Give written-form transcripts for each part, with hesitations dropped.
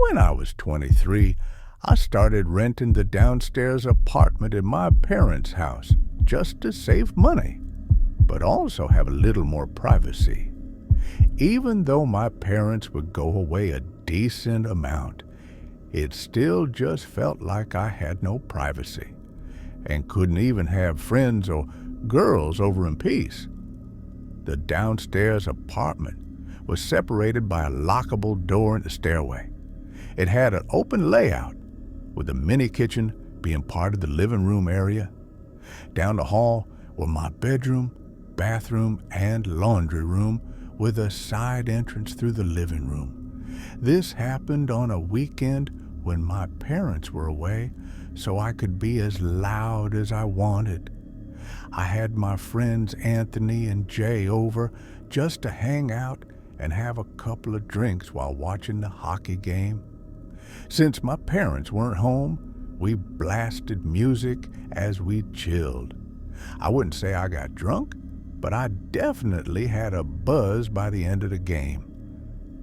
When I was 23, I started renting the downstairs apartment in my parents' house just to save money, but also have a little more privacy. Even though my parents would go away a decent amount, it still just felt like I had no privacy and couldn't even have friends or girls over in peace. The downstairs apartment was separated by a lockable door in the stairway. It had an open layout, with the mini kitchen being part of the living room area. Down the hall were my bedroom, bathroom, and laundry room with a side entrance through the living room. This happened on a weekend when my parents were away, so I could be as loud as I wanted. I had my friends Anthony and Jay over just to hang out and have a couple of drinks while watching the hockey game. Since my parents weren't home, we blasted music as we chilled. I wouldn't say I got drunk, but I definitely had a buzz by the end of the game.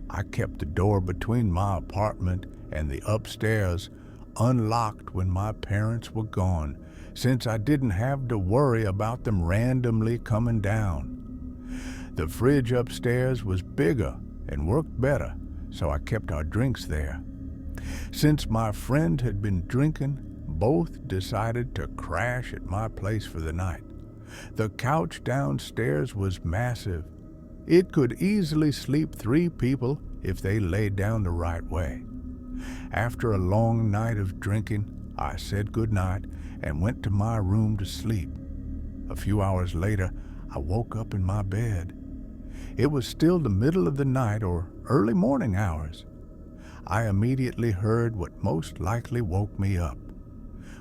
I kept the door between my apartment and the upstairs unlocked when my parents were gone, since I didn't have to worry about them randomly coming down. The fridge upstairs was bigger and worked better, so I kept our drinks there. Since my friend had been drinking, both decided to crash at my place for the night. The couch downstairs was massive. It could easily sleep 3 people if they laid down the right way. After a long night of drinking, I said goodnight and went to my room to sleep. A few hours later, I woke up in my bed. It was still the middle of the night or early morning hours. I immediately heard what most likely woke me up.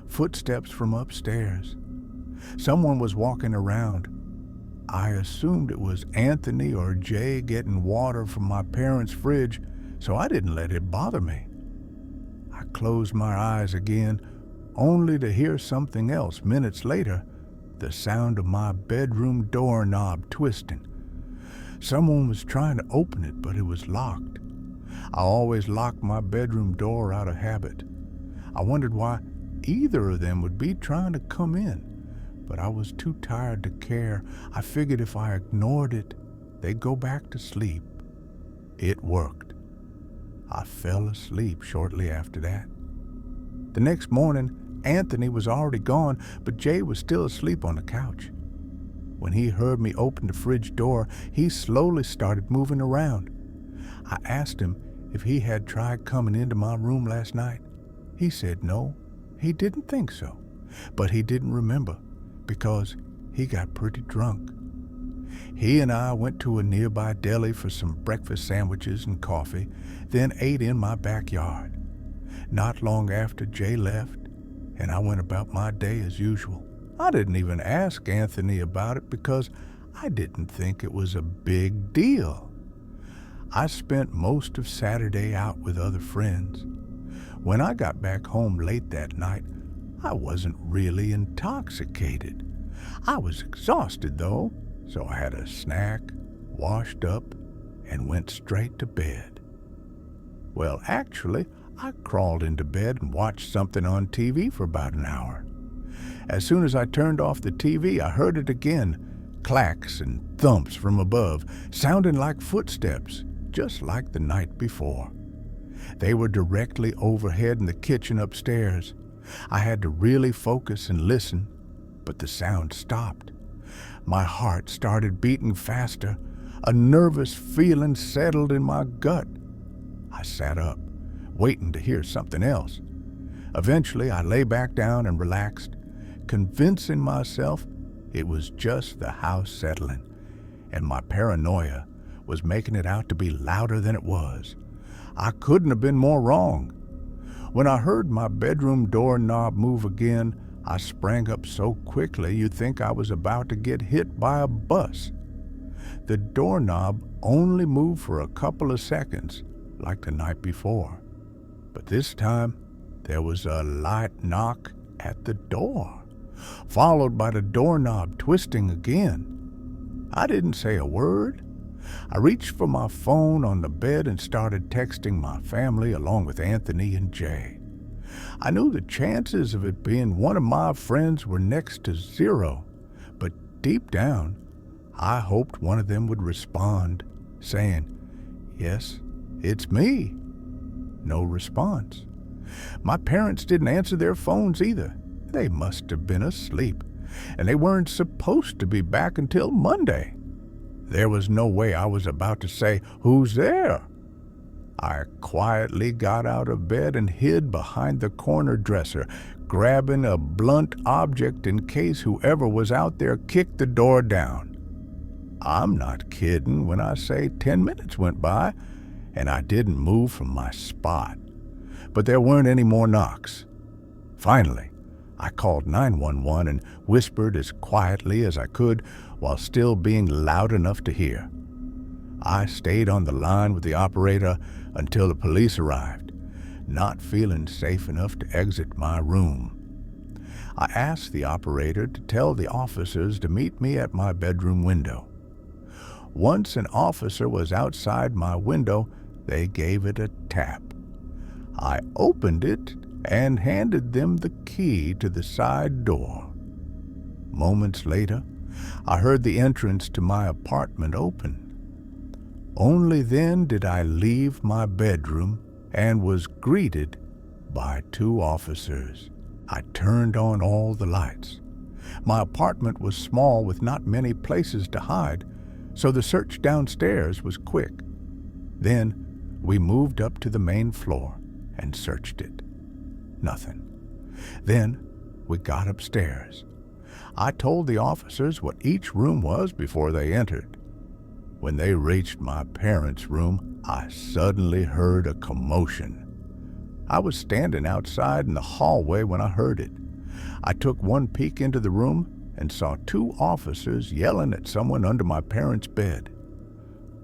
Footsteps from upstairs. Someone was walking around. I assumed it was Anthony or Jay getting water from my parents' fridge, so I didn't let it bother me. I closed my eyes again, only to hear something else minutes later, the sound of my bedroom doorknob twisting. Someone was trying to open it, but it was locked. I always locked my bedroom door out of habit. I wondered why either of them would be trying to come in, but I was too tired to care. I figured if I ignored it, they'd go back to sleep. It worked. I fell asleep shortly after that. The next morning, Anthony was already gone, but Jay was still asleep on the couch. When he heard me open the fridge door, he slowly started moving around. I asked him if he had tried coming into my room last night. He said no, he didn't think so, but he didn't remember because he got pretty drunk. He and I went to a nearby deli for some breakfast sandwiches and coffee, then ate in my backyard. Not long after Jay left, and I went about my day as usual. I didn't even ask Anthony about it because I didn't think it was a big deal. I spent most of Saturday out with other friends. When I got back home late that night, I wasn't really intoxicated. I was exhausted though, so I had a snack, washed up, and went straight to bed. Well, actually, I crawled into bed and watched something on TV for about an hour. As soon as I turned off the TV, I heard it again, clacks and thumps from above, sounding like footsteps, just like the night before. They were directly overhead in the kitchen upstairs. I had to really focus and listen, but the sound stopped. My heart started beating faster. A nervous feeling settled in my gut. I sat up, waiting to hear something else. Eventually, I lay back down and relaxed, convincing myself it was just the house settling, and my paranoia was making it out to be louder than it was. I couldn't have been more wrong. When I heard my bedroom doorknob move again, I sprang up so quickly you'd think I was about to get hit by a bus. The doorknob only moved for a couple of seconds, like the night before. But this time, there was a light knock at the door, followed by the doorknob twisting again. I didn't say a word. I reached for my phone on the bed and started texting my family along with Anthony and Jay. I knew the chances of it being one of my friends were next to zero, but deep down, I hoped one of them would respond, saying, "Yes, it's me." No response. My parents didn't answer their phones either. They must have been asleep, and they weren't supposed to be back until Monday. There was no way I was about to say, "Who's there?" I quietly got out of bed and hid behind the corner dresser, grabbing a blunt object in case whoever was out there kicked the door down. I'm not kidding when I say 10 minutes went by, and I didn't move from my spot. But there weren't any more knocks. Finally, I called 911 and whispered as quietly as I could while still being loud enough to hear. I stayed on the line with the operator until the police arrived, not feeling safe enough to exit my room. I asked the operator to tell the officers to meet me at my bedroom window. Once an officer was outside my window, they gave it a tap. I opened it and handed them the key to the side door. Moments later, I heard the entrance to my apartment open. Only then did I leave my bedroom and was greeted by 2 officers. I turned on all the lights. My apartment was small with not many places to hide, so the search downstairs was quick. Then we moved up to the main floor and searched it. Nothing. Then we got upstairs. I told the officers what each room was before they entered. When they reached my parents' room, I suddenly heard a commotion. I was standing outside in the hallway when I heard it. I took one peek into the room and saw 2 officers yelling at someone under my parents' bed.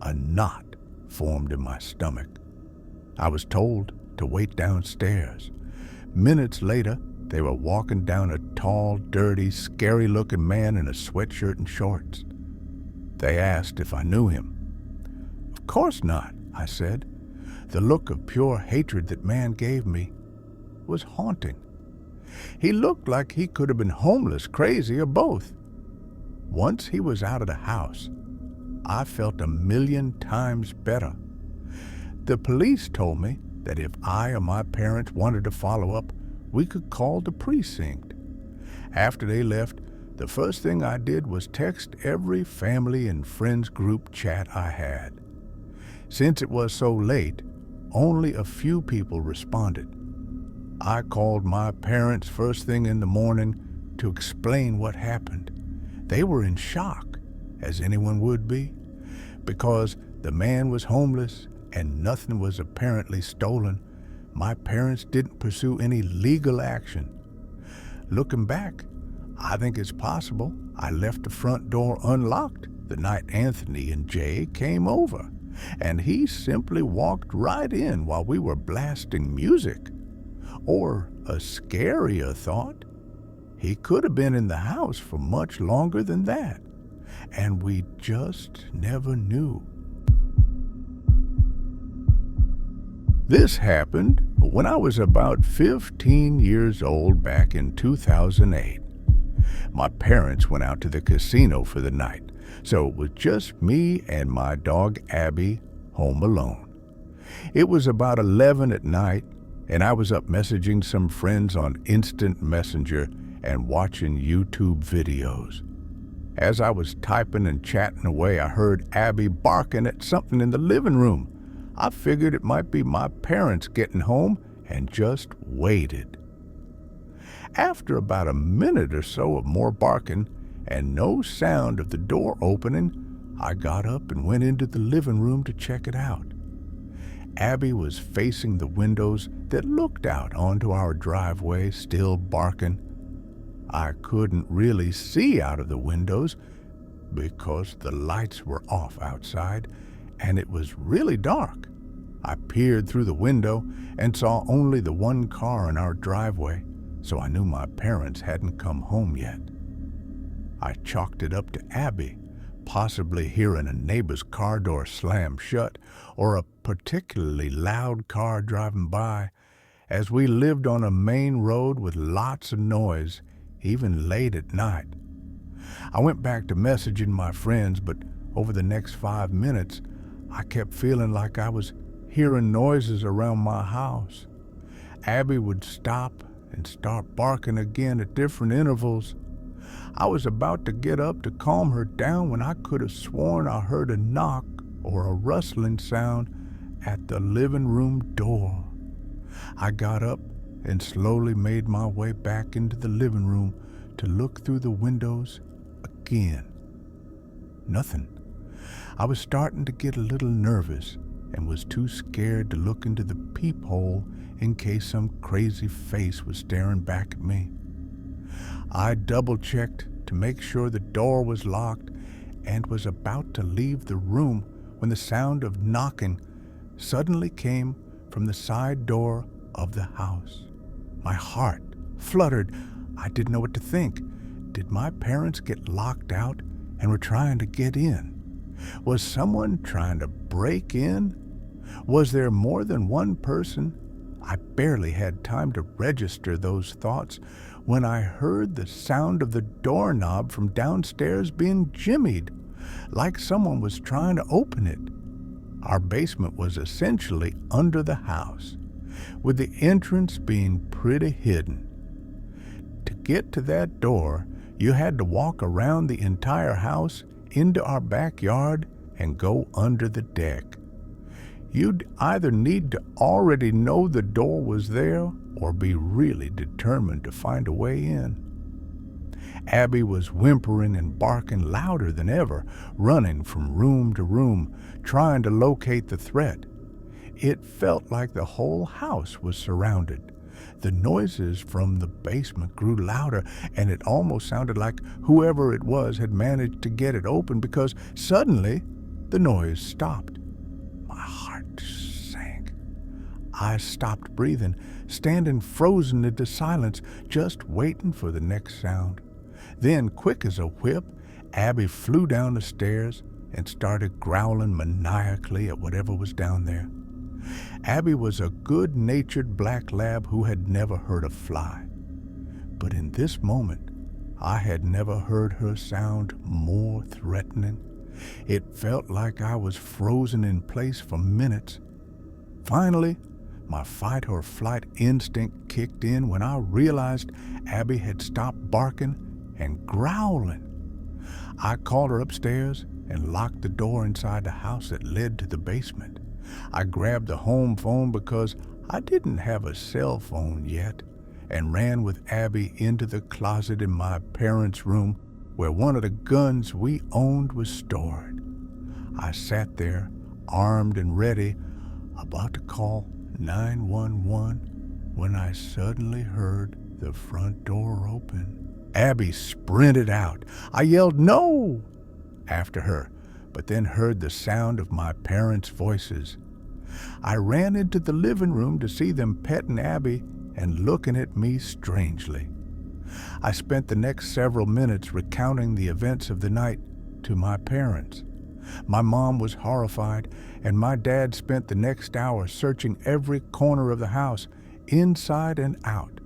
A knot formed in my stomach. I was told to wait downstairs. Minutes later, they were walking down a tall, dirty, scary-looking man in a sweatshirt and shorts. They asked if I knew him. "Of course not," I said. The look of pure hatred that man gave me was haunting. He looked like he could have been homeless, crazy, or both. Once he was out of the house, I felt 1,000,000 times better. The police told me that if I or my parents wanted to follow up, we could call the precinct. After they left, the first thing I did was text every family and friends group chat I had. Since it was so late, only a few people responded. I called my parents first thing in the morning to explain what happened. They were in shock, as anyone would be, because the man was homeless and nothing was apparently stolen. My parents didn't pursue any legal action. Looking back, I think it's possible I left the front door unlocked the night Anthony and Jay came over, and he simply walked right in while we were blasting music. Or a scarier thought, he could have been in the house for much longer than that, and we just never knew. This happened when I was about 15 years old back in 2008. My parents went out to the casino for the night, so it was just me and my dog Abby home alone. It was about 11 at night, and I was up messaging some friends on Instant Messenger and watching YouTube videos. As I was typing and chatting away, I heard Abby barking at something in the living room. I figured it might be my parents getting home and just waited. After about a minute or so of more barking and no sound of the door opening, I got up and went into the living room to check it out. Abby was facing the windows that looked out onto our driveway, still barking. I couldn't really see out of the windows because the lights were off outside and it was really dark. I peered through the window and saw only the one car in our driveway, so I knew my parents hadn't come home yet. I chalked it up to Abby, possibly hearing a neighbor's car door slam shut or a particularly loud car driving by, as we lived on a main road with lots of noise, even late at night. I went back to messaging my friends, but over the next 5 minutes, I kept feeling like I was hearing noises around my house. Abby would stop and start barking again at different intervals. I was about to get up to calm her down when I could have sworn I heard a knock or a rustling sound at the living room door. I got up and slowly made my way back into the living room to look through the windows again. Nothing. I was starting to get a little nervous and was too scared to look into the peephole in case some crazy face was staring back at me. I double-checked to make sure the door was locked and was about to leave the room when the sound of knocking suddenly came from the side door of the house. My heart fluttered. I didn't know what to think. Did my parents get locked out and were trying to get in? Was someone trying to break in? Was there more than one person? I barely had time to register those thoughts when I heard the sound of the doorknob from downstairs being jimmied, like someone was trying to open it. Our basement was essentially under the house, with the entrance being pretty hidden. To get to that door, you had to walk around the entire house into our backyard and go under the deck. You'd either need to already know the door was there or be really determined to find a way in. Abby was whimpering and barking louder than ever, running from room to room, trying to locate the threat. It felt like the whole house was surrounded. The noises from the basement grew louder, and it almost sounded like whoever it was had managed to get it open, because suddenly the noise stopped. My heart sank. I stopped breathing, standing frozen into silence, just waiting for the next sound. Then, quick as a whip, Abby flew down the stairs and started growling maniacally at whatever was down there. Abby was a good-natured black lab who had never hurt a fly. But in this moment, I had never heard her sound more threatening. It felt like I was frozen in place for minutes. Finally, my fight-or-flight instinct kicked in when I realized Abby had stopped barking and growling. I called her upstairs and locked the door inside the house that led to the basement. I grabbed the home phone because I didn't have a cell phone yet, and ran with Abby into the closet in my parents' room where one of the guns we owned was stored. I sat there, armed and ready, about to call 911 when I suddenly heard the front door open. Abby sprinted out. I yelled "No!" after her, but then heard the sound of my parents' voices. I ran into the living room to see them petting Abby and looking at me strangely. I spent the next several minutes recounting the events of the night to my parents. My mom was horrified, and my dad spent the next hour searching every corner of the house, inside and out,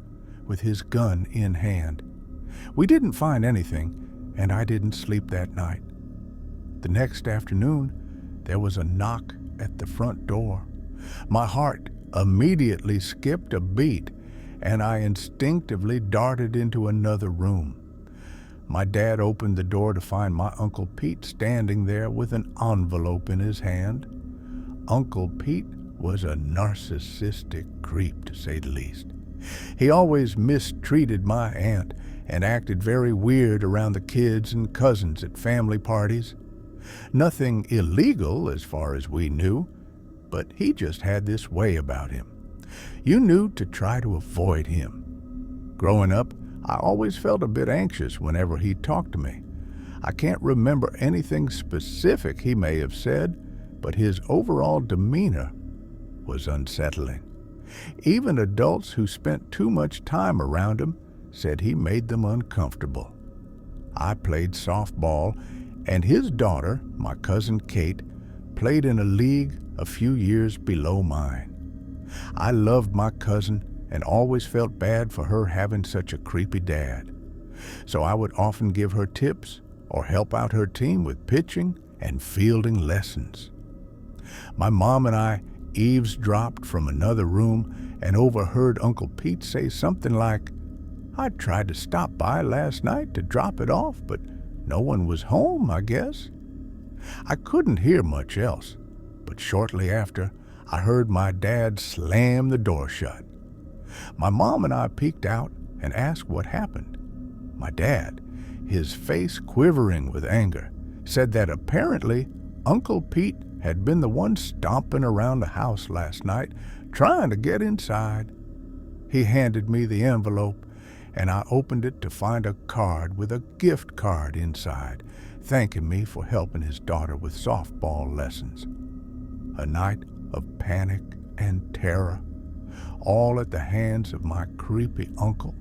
with his gun in hand. We didn't find anything, and I didn't sleep that night. The next afternoon, there was a knock at the front door. My heart immediately skipped a beat, and I instinctively darted into another room. My dad opened the door to find my Uncle Pete standing there with an envelope in his hand. Uncle Pete was a narcissistic creep, to say the least. He always mistreated my aunt and acted very weird around the kids and cousins at family parties. Nothing illegal as far as we knew, but he just had this way about him. You knew to try to avoid him. Growing up, I always felt a bit anxious whenever he talked to me. I can't remember anything specific he may have said, but his overall demeanor was unsettling. Even adults who spent too much time around him said he made them uncomfortable. I played softball, And his daughter, my cousin Kate, played in a league a few years below mine. I loved my cousin and always felt bad for her having such a creepy dad. So I would often give her tips or help out her team with pitching and fielding lessons. My mom and I eavesdropped from another room and overheard Uncle Pete say something like, "I tried to stop by last night to drop it off, but no one was home, I guess." I couldn't hear much else, but shortly after, I heard my dad slam the door shut. My mom and I peeked out and asked what happened. My dad, his face quivering with anger, said that apparently Uncle Pete had been the one stomping around the house last night, trying to get inside. He handed me the envelope, and I opened it to find a card with a gift card inside, thanking me for helping his daughter with softball lessons. A night of panic and terror, all at the hands of my creepy uncle.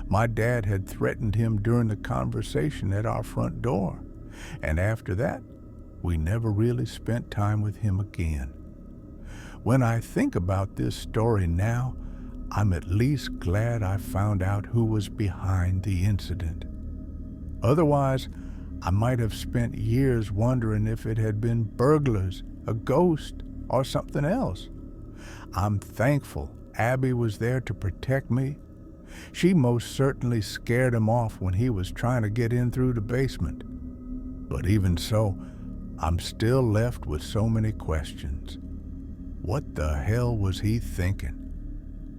My dad had threatened him during the conversation at our front door, and after that, we never really spent time with him again. When I think about this story now, I'm at least glad I found out who was behind the incident. Otherwise, I might have spent years wondering if it had been burglars, a ghost, or something else. I'm thankful Abby was there to protect me. She most certainly scared him off when he was trying to get in through the basement. But even so, I'm still left with so many questions. What the hell was he thinking?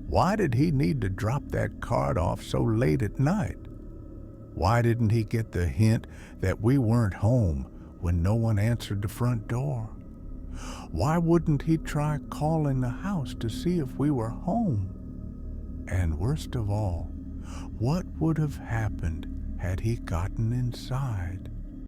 Why did he need to drop that card off so late at night? Why didn't he get the hint that we weren't home when no one answered the front door? Why wouldn't he try calling the house to see if we were home? And worst of all, what would have happened had he gotten inside?